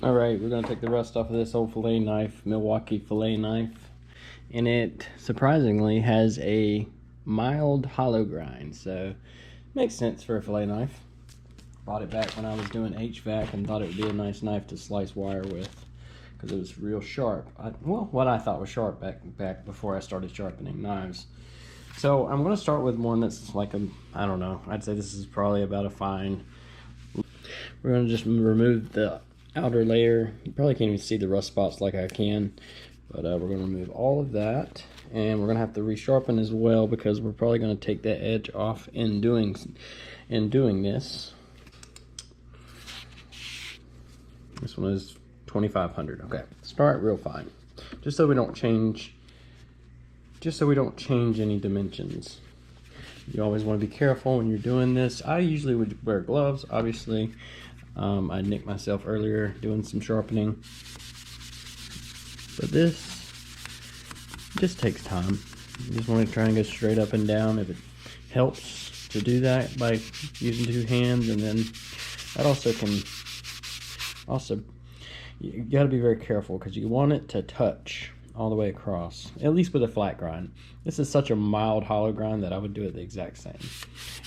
Alright, we're going to take the rust off of this old fillet knife, Milwaukee fillet knife. And it, surprisingly, has a mild hollow grind, so makes sense for a fillet knife. Bought it back when I was doing HVAC and thought it would be a nice knife to slice wire with, because it was real sharp. Well, what I thought was sharp back before I started sharpening knives. So I'm going to start with one that's like a, I don't know, I'd say this is probably about a fine. We're going to just remove the outer layer. You probably can't even see the rust spots like I can, but we're going to remove all of that, and we're going to have to resharpen as well, because we're probably going to take that edge off in doing this. This one is 2500. Okay, start real fine, just so we don't change any dimensions. You always want to be careful when you're doing this. I usually would wear gloves, obviously. I nicked myself earlier doing some sharpening, but this just takes time. You just want to try and go straight up and down. If it helps to do that by using two hands, and then that also can, you got to be very careful, because you want it to touch all the way across, at least with a flat grind. This is such a mild hollow grind that I would do it the exact same,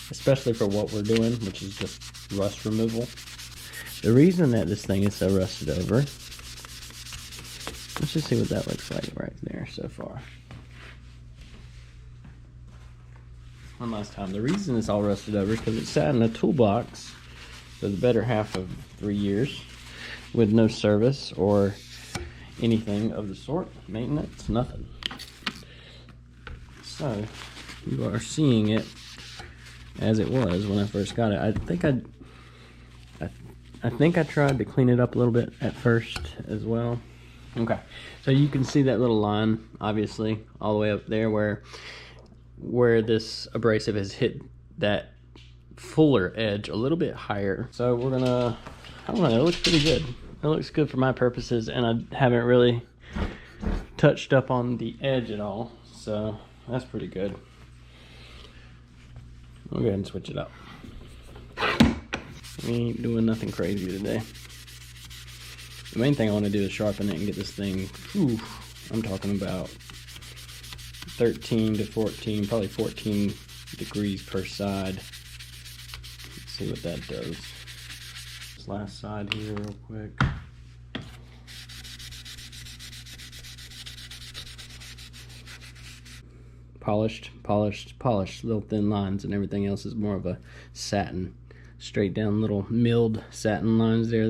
especially for what we're doing, which is just rust removal. The reason that this thing is so rusted over, let's just see what that looks like right there so far. One last time. The reason it's all rusted over is because it sat in a toolbox for the better half of 3 years with no service or anything of the sort, maintenance, nothing. So you are seeing it as it was when I first got it. I think I tried to clean it up a little bit at first as well. Okay, so you can see that little line, obviously, all the way up there where this abrasive has hit that fuller edge a little bit higher. So we're gonna, I don't know, it looks pretty good. It looks good for my purposes, and I haven't really touched up on the edge at all, so that's pretty good. We'll go ahead and switch it up. We ain't doing nothing crazy today. The main thing I want to do is sharpen it and get this thing, I'm talking about 13 to 14, probably 14 degrees per side. Let's see what that does. This last side here real quick. Polished, little thin lines, and everything else is more of a satin, straight down little milled satin lines there.